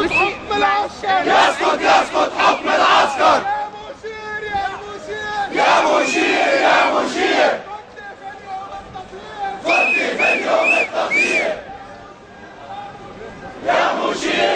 حكم العسكر. يسقط يسقط حكم العسكر. يا مشير يا مشير كنت في يوم التغيير. يا مشير